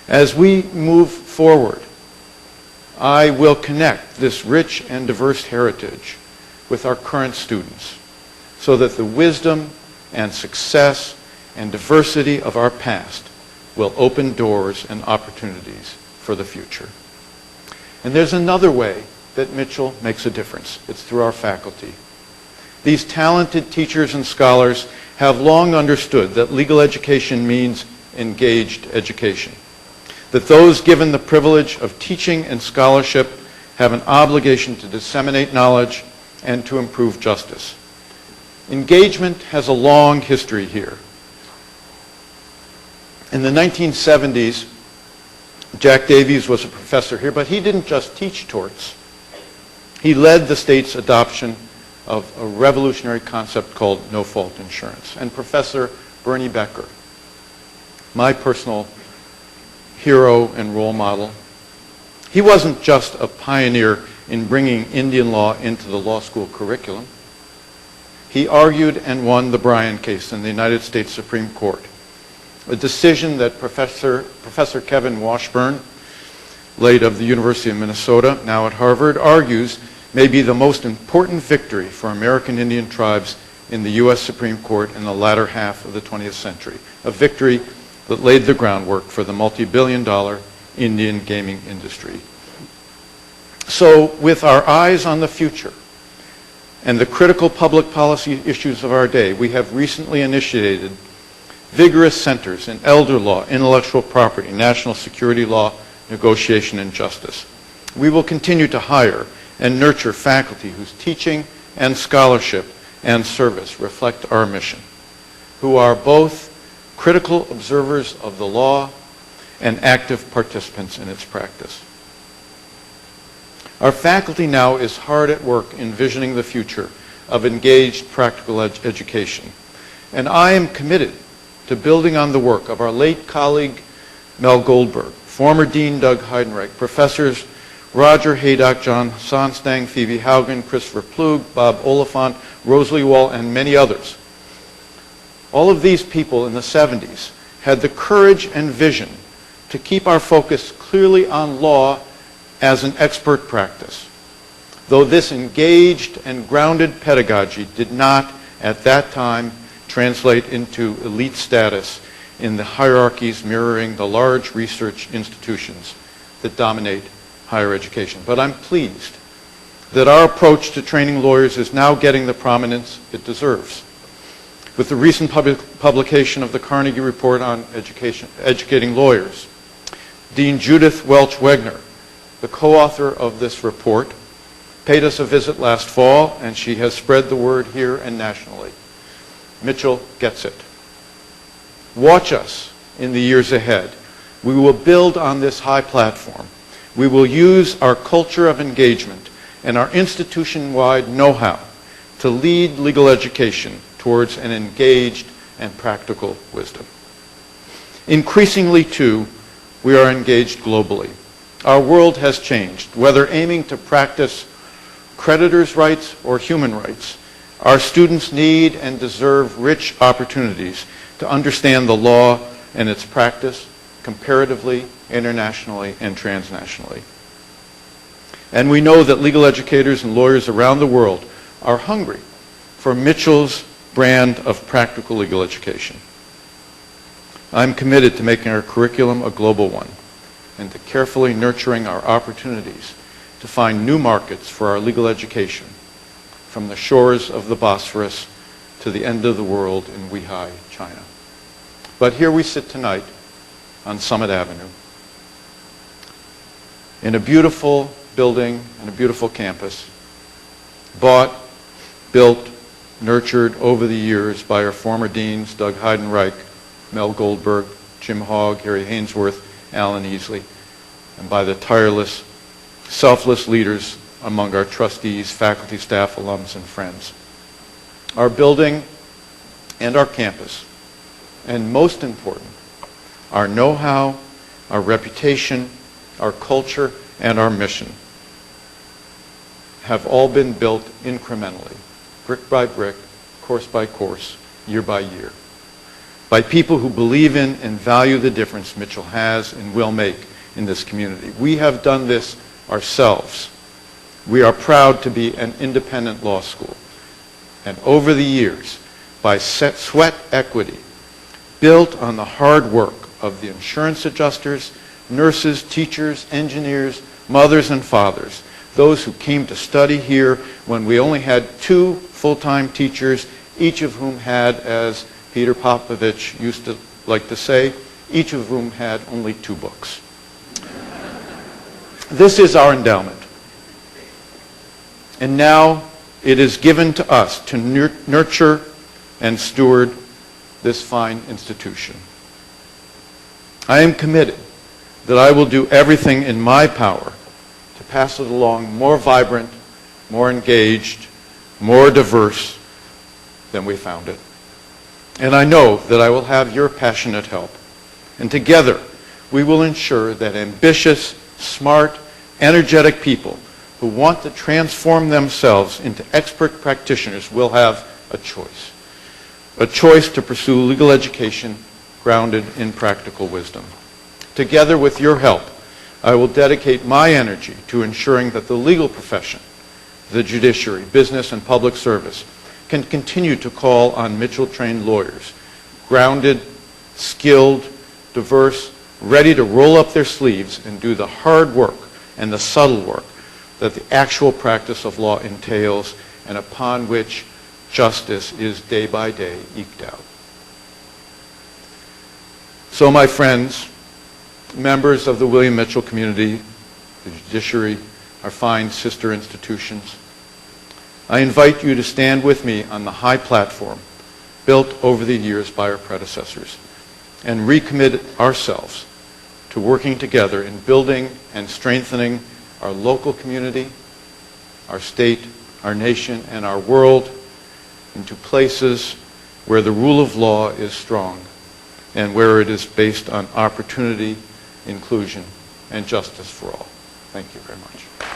As we move forward, I will connect this rich and diverse heritage with our current students so that the wisdom and success and diversity of our past will open doors and opportunities for the future. And there's another way that Mitchell makes a difference. It's through our faculty. These talented teachers and scholars have long understood that legal education means engaged education, that those given the privilege of teaching and scholarship have an obligation to disseminate knowledge and to improve justice. Engagement has a long history here. In the 1970s, Jack Davies was a professor here, but he didn't just teach torts. He led the state's adoption of a revolutionary concept called no-fault insurance. And Professor Bernie Becker, my personal hero and role model, he wasn't just a pioneer in bringing Indian law into the law school curriculum. He argued and won the Bryan case in the United States Supreme Court, a decision that Professor Kevin Washburn, late of the University of Minnesota, now at Harvard, argues may be the most important victory for American Indian tribes in the U.S. Supreme Court in the latter half of the 20th century, a victory that laid the groundwork for the multi-billion-dollar Indian gaming industry. So, with our eyes on the future and the critical public policy issues of our day, we have recently initiated vigorous centers in elder law, intellectual property, national security law, negotiation, and justice. We will continue to hire and nurture faculty whose teaching and scholarship and service reflect our mission, who are both critical observers of the law and active participants in its practice. Our faculty now is hard at work envisioning the future of engaged practical education, and I am committed to building on the work of our late colleague Mel Goldberg, former Dean Doug Heidenreich, Professors Roger Haydock, John Sonstang, Phoebe Haugen, Christopher Plug, Bob Oliphant, Rosalie Wall, and many others. All of these people in the 70s had the courage and vision to keep our focus clearly on law as an expert practice, though this engaged and grounded pedagogy did not, at that time, translate into elite status in the hierarchies mirroring the large research institutions that dominate higher education. But I'm pleased that our approach to training lawyers is now getting the prominence it deserves. With the recent publication of the Carnegie Report on Educating Lawyers, Dean Judith Welch-Wegner, the co-author of this report, paid us a visit last fall, and she has spread the word here and nationally. Mitchell gets it. Watch us in the years ahead. We will build on this high platform. We will use our culture of engagement and our institution-wide know-how to lead legal education towards an engaged and practical wisdom. Increasingly, too, we are engaged globally. Our world has changed. Whether aiming to practice creditors' rights or human rights, our students need and deserve rich opportunities to understand the law and its practice comparatively, internationally, and transnationally. And we know that legal educators and lawyers around the world are hungry for Mitchell's brand of practical legal education. I'm committed to making our curriculum a global one and to carefully nurturing our opportunities to find new markets for our legal education from the shores of the Bosphorus to the end of the world in Weihai, China. But here we sit tonight on Summit Avenue in a beautiful building and a beautiful campus, bought, built, nurtured over the years by our former deans, Doug Heidenreich, Mel Goldberg, Jim Hogg, Harry Hainsworth, Alan Easley, and by the tireless, selfless leaders among our trustees, faculty, staff, alums, and friends. Our building and our campus, and most important, our know-how, our reputation, our culture, and our mission have all been built incrementally, brick by brick, course by course, year by year. by people who believe in and value the difference Mitchell has and will make in this community. We have done this ourselves. We are proud to be an independent law school. And over the years, by sweat equity, built on the hard work of the insurance adjusters, nurses, teachers, engineers, mothers and fathers, those who came to study here when we only had 2 full-time teachers, each of whom had, as Peter Popovich used to like to say, each of whom had only 2 books. This is our endowment. And now it is given to us to nurture and steward this fine institution. I am committed that I will do everything in my power to pass it along more vibrant, more engaged, more diverse than we found it. And I know that I will have your passionate help. And together, we will ensure that ambitious, smart, energetic people who want to transform themselves into expert practitioners will have a choice to pursue legal education grounded in practical wisdom. Together with your help, I will dedicate my energy to ensuring that the legal profession, the judiciary, business, and public service can continue to call on Mitchell-trained lawyers, grounded, skilled, diverse, ready to roll up their sleeves and do the hard work and the subtle work that the actual practice of law entails and upon which justice is day by day eked out. So, my friends, members of the William Mitchell community, the judiciary, our fine sister institutions, I invite you to stand with me on the high platform built over the years by our predecessors and recommit ourselves to working together in building and strengthening our local community, our state, our nation, and our world into places where the rule of law is strong and where it is based on opportunity, inclusion, and justice for all. Thank you very much.